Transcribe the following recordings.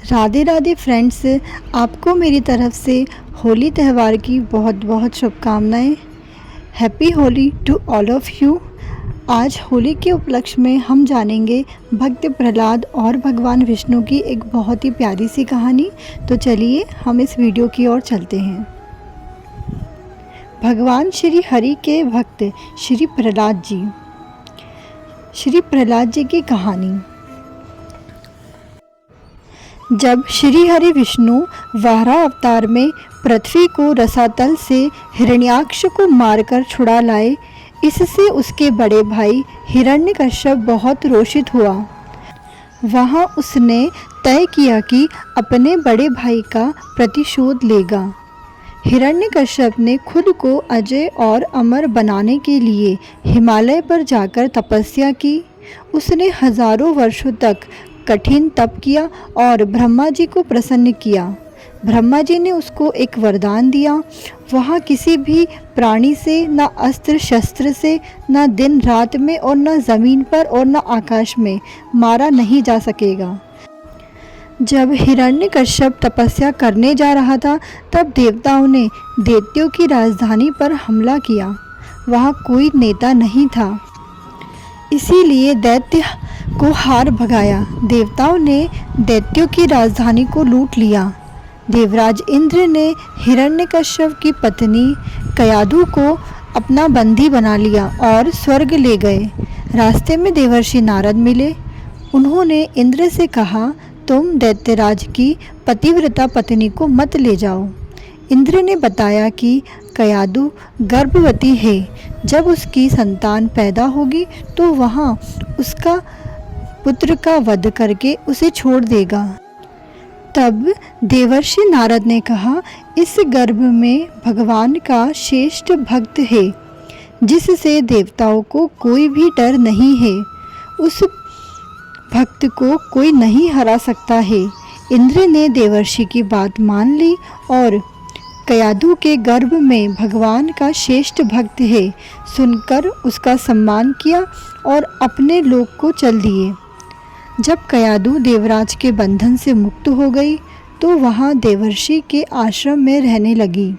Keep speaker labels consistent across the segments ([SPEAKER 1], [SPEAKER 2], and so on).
[SPEAKER 1] Radhe Radhe friends, आपको मेरी तरफ से होली त्यौहार की बहुत बहुत शुभकामनाएं। Happy Holi to all of you. आज होली के उपलक्ष्य में हम जानेंगे भक्त प्रहलाद और भगवान विष्णु की एक बहुत ही प्यारी सी कहानी। तो चलिए हम इस वीडियो की ओर चलते हैं। भगवान श्री हरि के भक्त श्री प्रहलाद जी। श्री प्रहलाद जी की कहानी। जब श्री हरि विष्णु वाराह अवतार में पृथ्वी को रसातल से हिरण्याक्ष को मारकर छुड़ा लाए, इससे उसके बड़े भाई हिरण्यकश्यप बहुत रोषित हुआ। वहाँ उसने तय किया कि अपने बड़े भाई का प्रतिशोध लेगा। हिरण्यकश्यप ने खुद को अजय और अमर बनाने के लिए हिमालय पर जाकर तपस्या की। उसने हजारों वर्षों तक कठिन तप किया और ब्रह्मा जी को प्रसन्न किया। ब्रह्मा जी ने उसको एक वरदान दिया। वहाँ किसी भी प्राणी से, न अस्त्र शस्त्र से, न दिन रात में और न ज़मीन पर और न आकाश में मारा नहीं जा सकेगा। जब हिरण्यकश्यप तपस्या करने जा रहा था, तब देवताओं ने दैत्यों की राजधानी पर हमला किया। वहाँ कोई नेता नहीं था, इसीलिए दैत्य को हार भगाया। देवताओं ने दैत्यों की राजधानी को लूट लिया। देवराज इंद्र ने हिरण्यकश्यप की पत्नी कयाधु को अपना बंदी बना लिया और स्वर्ग ले गए। रास्ते में देवर्षि नारद मिले। उन्होंने इंद्र से कहा, तुम दैत्यराज की पतिव्रता पत्नी को मत ले जाओ। इंद्र ने बताया कि कयाधु गर्भवती है। जब उसकी संतान पैदा होगी तो वहाँ उसका पुत्र का वध करके उसे छोड़ देगा। तब देवर्षि नारद ने कहा, इस गर्भ में भगवान का श्रेष्ठ भक्त है, जिससे देवताओं को कोई भी डर नहीं है। उस भक्त को कोई नहीं हरा सकता है। इंद्र ने देवर्षि की बात मान ली और कयाधु के गर्भ में भगवान का श्रेष्ठ भक्त है सुनकर उसका सम्मान किया और अपने लोक को चल दिए। जब कयाधु देवराज के बंधन से मुक्त हो गई तो वहाँ देवर्षि के आश्रम में रहने लगी।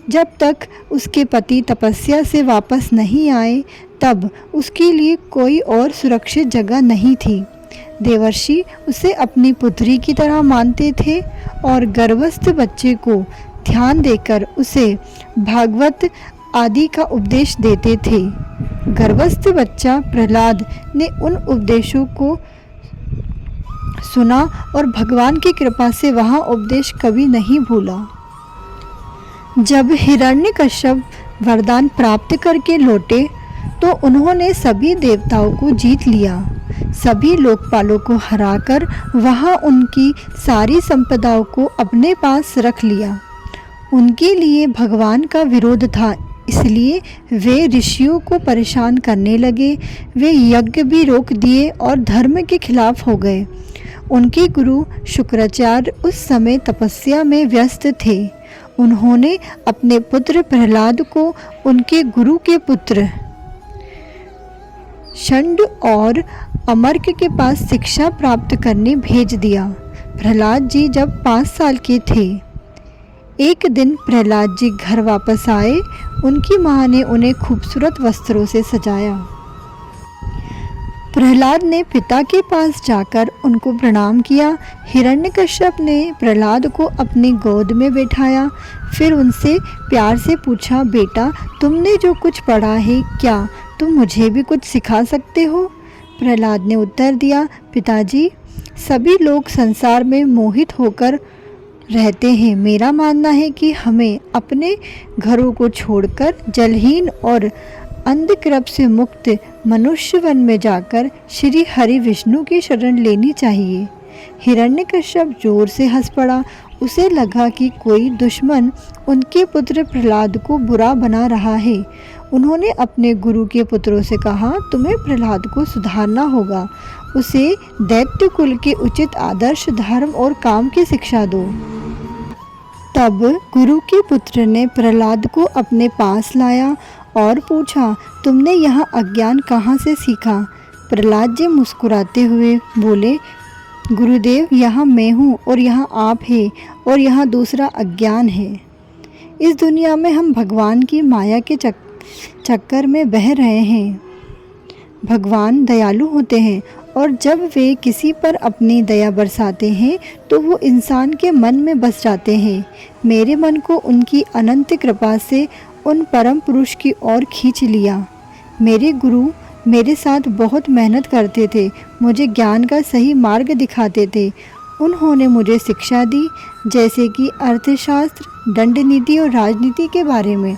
[SPEAKER 1] जब तक उसके पति तपस्या से वापस नहीं आए, तब उसके लिए कोई और सुरक्षित जगह नहीं थी। देवर्षि उसे अपनी पुत्री की तरह मानते थे और गर्भस्थ बच्चे को ध्यान देकर उसे भागवत आदि का उपदेश देते थे। गर्भस्थ बच्चा प्रहलाद ने उन उपदेशों को सुना और भगवान की कृपा से वहाँ उपदेश कभी नहीं भूला। जब हिरण्यकश्यप वरदान प्राप्त करके लौटे तो उन्होंने सभी देवताओं को जीत लिया। सभी लोकपालों को हराकर वहाँ उनकी सारी संपदाओं को अपने पास रख लिया। उनके लिए भगवान का विरोध था, इसलिए वे ऋषियों को परेशान करने लगे। वे यज्ञ भी रोक दिए और धर्म के खिलाफ हो गए। उनके गुरु शुक्राचार्य उस समय तपस्या में व्यस्त थे। उन्होंने अपने पुत्र प्रहलाद को उनके गुरु के पुत्र षंड और अमर्क के पास शिक्षा प्राप्त करने भेज दिया। प्रहलाद जी जब 5 साल के थे, एक दिन प्रहलाद जी घर वापस आए। उनकी माँ ने उन्हें खूबसूरत वस्त्रों से सजाया। प्रहलाद ने पिता के पास जाकर उनको प्रणाम किया। हिरण्यकश्यप ने प्रहलाद को अपनी गोद में बैठाया। फिर उनसे प्यार से पूछा, बेटा तुमने जो कुछ पढ़ा है, क्या तुम मुझे भी कुछ सिखा सकते हो? प्रहलाद ने उत्तर दिया, पिताजी सभी लोग संसार में मोहित होकर रहते हैं। मेरा मानना है कि हमें अपने घरों को छोड़कर जलहीन और अंधकृप से मुक्त मनुष्य वन में जाकर श्री हरि विष्णु की शरण लेनी चाहिए। हिरण्यकश्यप जोर से हंस पड़ा। उसे लगा कि कोई दुश्मन उनके पुत्र प्रहलाद को बुरा बना रहा है। उन्होंने अपने गुरु के पुत्रों से कहा, तुम्हें प्रहलाद को सुधारना होगा। उसे दैत्य कुल के उचित आदर्श, धर्म और काम की शिक्षा दो। तब गुरु के पुत्र ने प्रहलाद को अपने पास लाया और पूछा, तुमने यह अज्ञान कहाँ से सीखा? प्रहलाद जी मुस्कुराते हुए बोले, गुरुदेव, यहाँ मैं हूँ और यहाँ आप हैं और यहाँ दूसरा अज्ञान है। इस दुनिया में हम भगवान की माया के चक्कर में बह रहे हैं। भगवान दयालु होते हैं और जब वे किसी पर अपनी दया बरसाते हैं तो वो इंसान के मन में बस जाते हैं। मेरे मन को उनकी अनंत कृपा से उन परम पुरुष की ओर खींच लिया। मेरे गुरु मेरे साथ बहुत मेहनत करते थे, मुझे ज्ञान का सही मार्ग दिखाते थे। उन्होंने मुझे शिक्षा दी, जैसे कि अर्थशास्त्र, दंड नीति और राजनीति के बारे में।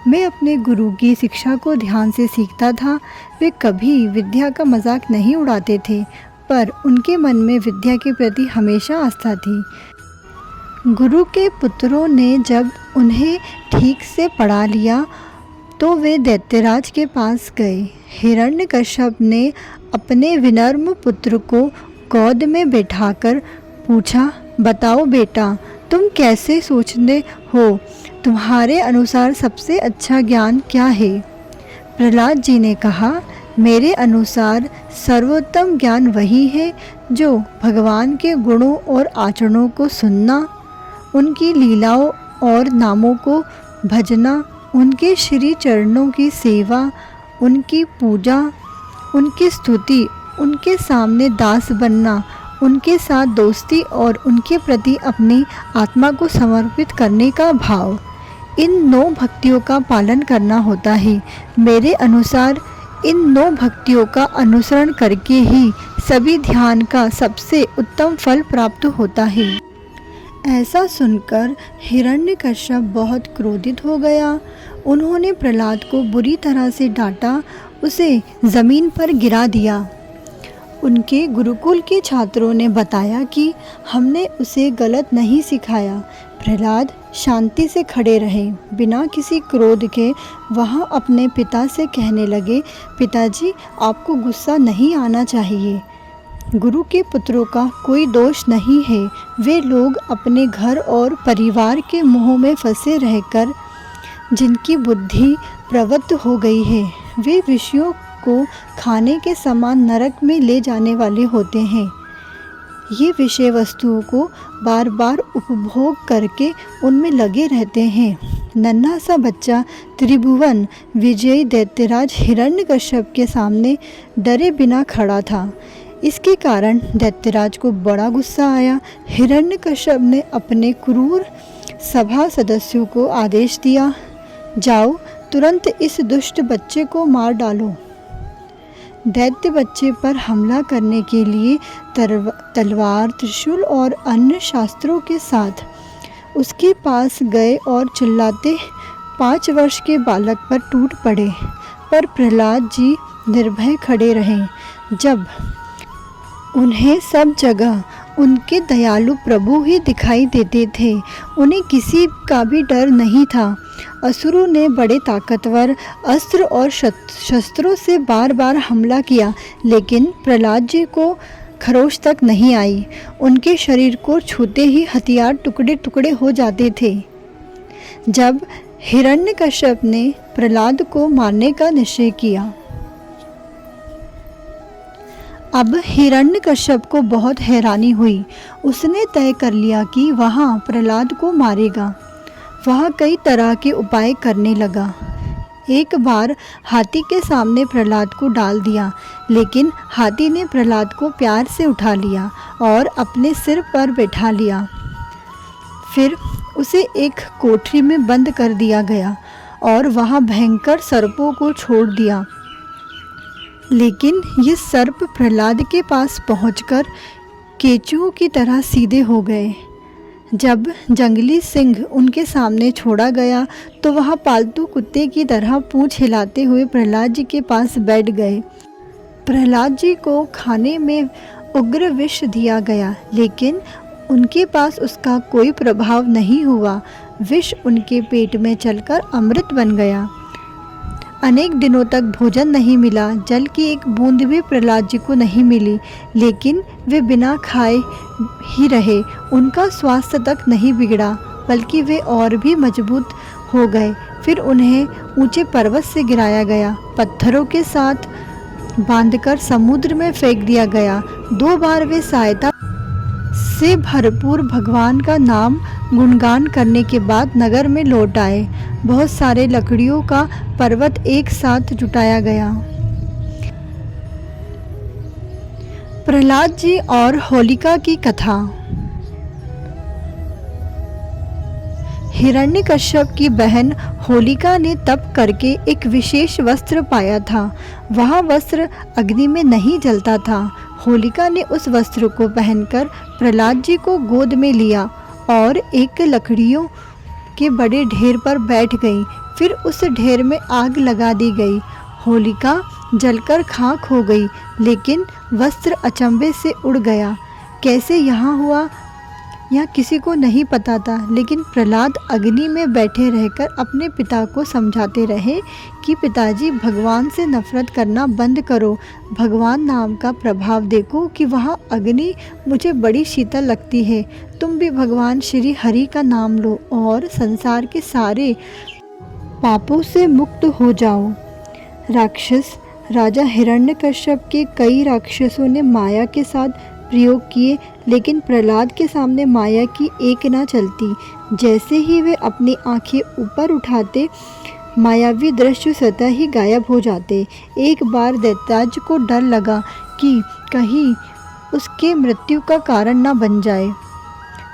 [SPEAKER 1] मैं अपने गुरु की शिक्षा को ध्यान से सीखता था। वे कभी विद्या का मजाक नहीं उड़ाते थे, पर उनके मन में विद्या के प्रति हमेशा आस्था थी। गुरु के पुत्रों ने जब उन्हें ठीक से पढ़ा लिया तो वे दैत्यराज के पास गए। हिरण्यकश्यप ने अपने विनम्र पुत्र को गोद में बैठाकर पूछा, बताओ बेटा, तुम कैसे सोचते हो? तुम्हारे अनुसार सबसे अच्छा ज्ञान क्या है? प्रहलाद जी ने कहा, मेरे अनुसार सर्वोत्तम ज्ञान वही है जो भगवान के गुणों और आचरणों को सुनना, उनकी लीलाओं और नामों को भजना, उनके श्री चरणों की सेवा, उनकी पूजा, उनकी स्तुति, उनके सामने दास बनना, उनके साथ दोस्ती और उनके प्रति अपनी आत्मा को समर्पित करने का भाव। इन 9 भक्तियों का पालन करना होता है। मेरे अनुसार इन 9 भक्तियों का अनुसरण करके ही सभी ध्यान का सबसे उत्तम फल प्राप्त होता है। ऐसा सुनकर हिरण्यकश्यप बहुत क्रोधित हो गया। उन्होंने प्रहलाद को बुरी तरह से डांटा, उसे ज़मीन पर गिरा दिया। उनके गुरुकुल के छात्रों ने बताया कि हमने उसे गलत नहीं सिखाया। प्रहलाद शांति से खड़े रहे, बिना किसी क्रोध के। वहाँ अपने पिता से कहने लगे, पिताजी, आपको गुस्सा नहीं आना चाहिए। गुरु के पुत्रों का कोई दोष नहीं है। वे लोग अपने घर और परिवार के मोह में फंसे रहकर जिनकी बुद्धि प्रवृत्त हो गई है, वे विषयों को खाने के समान नरक में ले जाने वाले होते हैं। ये विषय वस्तुओं को बार बार उपभोग करके उनमें लगे रहते हैं। नन्हा सा बच्चा त्रिभुवन विजयी दैत्यराज हिरण्यकश्यप के सामने डरे बिना खड़ा था। इसके कारण दैत्यराज को बड़ा गुस्सा आया। हिरण्यकश्यप ने अपने क्रूर सभा सदस्यों को आदेश दिया, जाओ, तुरंत इस दुष्ट बच्चे को मार डालो। दैत्य बच्चे पर हमला करने के लिए तलवार, त्रिशूल और अन्य शास्त्रों के साथ उसके पास गए और चिल्लाते 5 वर्ष के बालक पर टूट पड़े। पर प्रहलाद जी निर्भय खड़े रहे। जब उन्हें सब जगह उनके दयालु प्रभु ही दिखाई देते थे, उन्हें किसी का भी डर नहीं था। असुरों ने बड़े ताकतवर अस्त्र और शस्त्रों से बार बार हमला किया, लेकिन प्रहलाद जी को खरोच तक नहीं आई। उनके शरीर को छूते ही हथियार टुकड़े टुकड़े हो जाते थे। जब हिरण्यकश्यप ने प्रहलाद को मारने का निश्चय किया, अब हिरण्यकश्यप को बहुत हैरानी हुई। उसने तय कर लिया कि वहाँ प्रहलाद को मारेगा। वह कई तरह के उपाय करने लगा। एक बार हाथी के सामने प्रहलाद को डाल दिया, लेकिन हाथी ने प्रहलाद को प्यार से उठा लिया और अपने सिर पर बैठा लिया। फिर उसे एक कोठरी में बंद कर दिया गया और वहाँ भयंकर सर्पों को छोड़ दिया। लेकिन ये सर्प प्रहलाद के पास पहुंचकर केंचुओं की तरह सीधे हो गए। जब जंगली सिंह उनके सामने छोड़ा गया तो वह पालतू कुत्ते की तरह पूंछ हिलाते हुए प्रहलाद जी के पास बैठ गए। प्रहलाद जी को खाने में उग्र विष दिया गया, लेकिन उनके पास उसका कोई प्रभाव नहीं हुआ। विष उनके पेट में चलकर अमृत बन गया। अनेक दिनों तक भोजन नहीं मिला, जल की एक बूंद भी प्रहलाद जी को नहीं मिली, लेकिन वे बिना खाए ही रहे। उनका स्वास्थ्य तक नहीं बिगड़ा, बल्कि वे और भी मजबूत हो गए। फिर उन्हें ऊंचे पर्वत से गिराया गया, पत्थरों के साथ बांधकर समुद्र में फेंक दिया गया। 2 बार वे सहायता से भरपूर भगवान का नाम गुणगान करने के बाद नगर में लौट आए। बहुत सारे लकड़ियों का पर्वत एक साथ जुटाया गया। प्रहलाद जी और होलिका की कथा। हिरण्यकश्यप की बहन होलिका ने तप करके एक विशेष वस्त्र पाया था। वह वस्त्र अग्नि में नहीं जलता था। होलिका ने उस वस्त्र को पहनकर प्रहलाद जी को गोद में लिया और एक लकड़ियों के बड़े ढेर पर बैठ गई। फिर उस ढेर में आग लगा दी गई। होलिका जलकर खाक हो गई, लेकिन वस्त्र अचंभे से उड़ गया। कैसे यहाँ हुआ यह किसी को नहीं पता था, लेकिन प्रहलाद अग्नि में बैठे रहकर अपने पिता को समझाते रहे कि पिताजी, भगवान से नफरत करना बंद करो। भगवान नाम का प्रभाव देखो कि वह अग्नि मुझे बड़ी शीतल लगती है। तुम भी भगवान श्री हरि का नाम लो और संसार के सारे पापों से मुक्त हो जाओ। राक्षस राजा हिरण्यकश्यप के कई राक्षसों ने माया के साथ प्रयोग किए, लेकिन प्रहलाद के सामने माया की एक ना चलती। जैसे ही वे अपनी आंखें ऊपर उठाते, मायावी दृश्य स्वतः ही गायब हो जाते। एक बार दैत्याज को डर लगा कि कहीं उसके मृत्यु का कारण न बन जाए,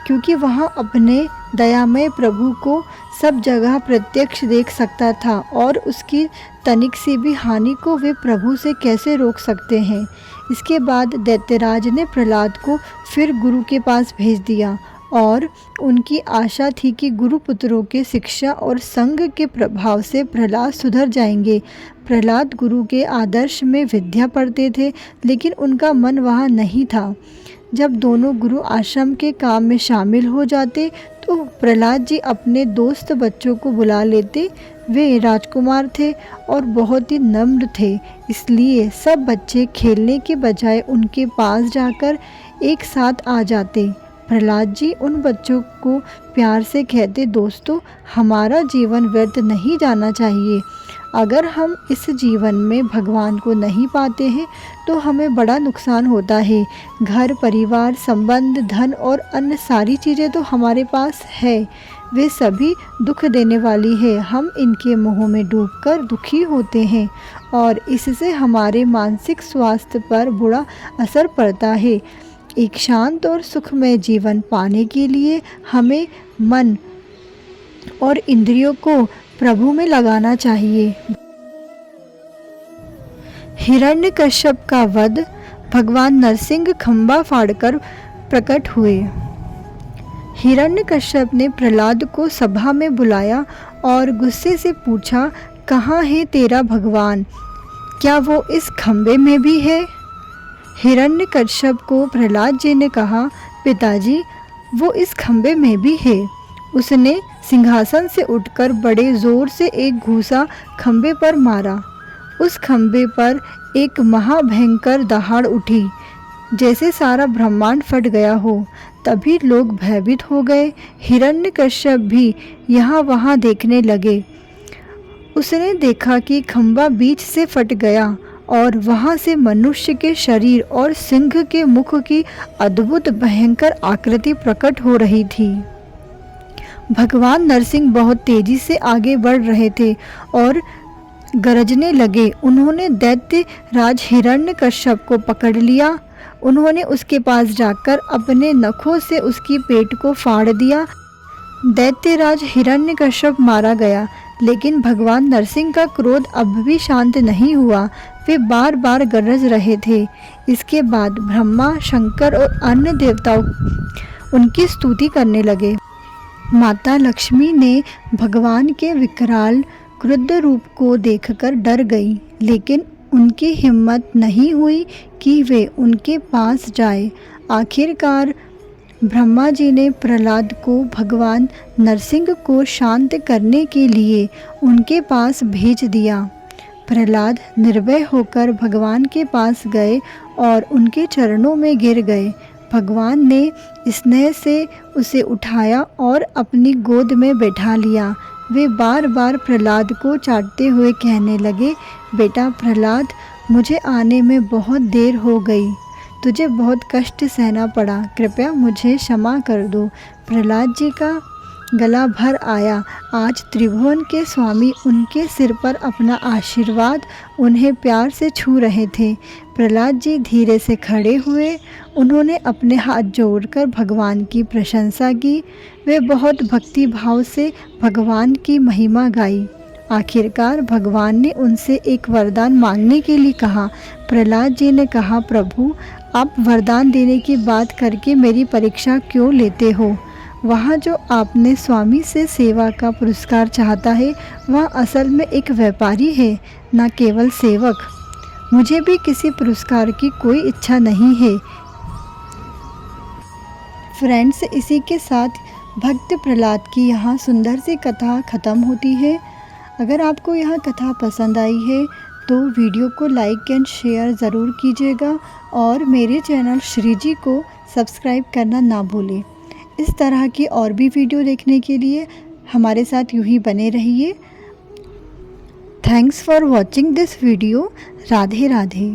[SPEAKER 1] क्योंकि वह अपने दयामय प्रभु को सब जगह प्रत्यक्ष देख सकता था और उसकी तनिक सी भी हानि को वे प्रभु से कैसे रोक सकते हैं। इसके बाद दैत्यराज ने प्रहलाद को फिर गुरु के पास भेज दिया और उनकी आशा थी कि गुरु पुत्रों के शिक्षा और संग के प्रभाव से प्रहलाद सुधर जाएंगे। प्रहलाद गुरु के आदर्श में विद्या पढ़ते थे, लेकिन उनका मन वहाँ नहीं था। जब दोनों गुरु आश्रम के काम में शामिल हो जाते तो प्रहलाद जी अपने दोस्त बच्चों को बुला लेते। वे राजकुमार थे और बहुत ही नम्र थे, इसलिए सब बच्चे खेलने के बजाय उनके पास जाकर एक साथ आ जाते। प्रहलाद जी उन बच्चों को प्यार से कहते, दोस्तों, हमारा जीवन व्यर्थ नहीं जाना चाहिए। अगर हम इस जीवन में भगवान को नहीं पाते हैं तो हमें बड़ा नुकसान होता है। घर, परिवार, संबंध, धन और अन्य सारी चीज़ें तो हमारे पास है, वे सभी दुख देने वाली है। हम इनके मोह में डूबकर दुखी होते हैं और इससे हमारे मानसिक स्वास्थ्य पर बुरा असर पड़ता है। एक शांत और सुखमय जीवन पाने के लिए हमें मन और इंद्रियों को प्रभु में लगाना चाहिए। हिरण्यकश्यप का वध। भगवान नरसिंह खंबा फाड़कर प्रकट हुए। हिरण्यकश्यप ने प्रहलाद को सभा में बुलाया और गुस्से से पूछा, कहाँ है तेरा भगवान? क्या वो इस खंबे में भी है? हिरण्यकश्यप को प्रहलाद जी ने कहा, पिताजी, वो इस खंबे में भी है। उसने सिंहासन से उठकर बड़े जोर से एक घूसा खंबे पर मारा। उस खंबे पर एक महाभयंकर दहाड़ उठी, जैसे सारा ब्रह्मांड फट गया हो। तभी लोग भयभीत हो गए। हिरण्यकश्यप भी यहाँ वहाँ देखने लगे। उसने देखा कि खंबा बीच से फट गया और वहाँ से मनुष्य के शरीर और सिंह के मुख की अद्भुत भयंकर आकृति प्रकट हो रही थी। भगवान नरसिंह बहुत तेजी से आगे बढ़ रहे थे और गरजने लगे। उन्होंने दैत्य राज हिरण्यकश्यप को पकड़ लिया। उन्होंने उसके पास जाकर अपने नखों से उसकी पेट को फाड़ दिया। दैत्यराज हिरण्यकश्यप मारा गया, लेकिन भगवान नरसिंह का क्रोध अब भी शांत नहीं हुआ। वे बार बार गरज रहे थे। इसके बाद ब्रह्मा, शंकर और अन्य देवताओं उनकी स्तुति करने लगे। माता लक्ष्मी ने भगवान के विकराल क्रुद्ध रूप को देखकर डर गई, लेकिन उनकी हिम्मत नहीं हुई कि वे उनके पास जाए। आखिरकार ब्रह्मा जी ने प्रहलाद को भगवान नरसिंह को शांत करने के लिए उनके पास भेज दिया। प्रहलाद निर्भय होकर भगवान के पास गए और उनके चरणों में गिर गए। भगवान ने स्नेह से उसे उठाया और अपनी गोद में बैठा लिया। वे बार बार प्रहलाद को चाटते हुए कहने लगे, बेटा प्रहलाद, मुझे आने में बहुत देर हो गई। तुझे बहुत कष्ट सहना पड़ा, कृपया मुझे क्षमा कर दो। प्रहलाद जी का गला भर आया। आज त्रिभुवन के स्वामी उनके सिर पर अपना आशीर्वाद उन्हें प्यार से छू रहे थे। प्रहलाद जी धीरे से खड़े हुए। उन्होंने अपने हाथ जोड़कर भगवान की प्रशंसा की। वे बहुत भक्ति भाव से भगवान की महिमा गाई। आखिरकार भगवान ने उनसे एक वरदान मांगने के लिए कहा। प्रहलाद जी ने कहा, प्रभु आप वरदान देने की बात करके मेरी परीक्षा क्यों लेते हो? वहाँ जो आपने स्वामी से सेवा का पुरस्कार चाहता है वह असल में एक व्यापारी है, न केवल सेवक। मुझे भी किसी पुरस्कार की कोई इच्छा नहीं है। फ्रेंड्स, इसी के साथ भक्त प्रहलाद की यहाँ सुंदर सी कथा ख़त्म होती है। अगर आपको यह कथा पसंद आई है तो वीडियो को लाइक एंड शेयर ज़रूर कीजिएगा और मेरे चैनल श्री जी को सब्सक्राइब करना ना भूलें। इस तरह की और भी वीडियो देखने के लिए हमारे साथ यूं ही बने रहिए। Thanks for watching this video. Radhe Radhe.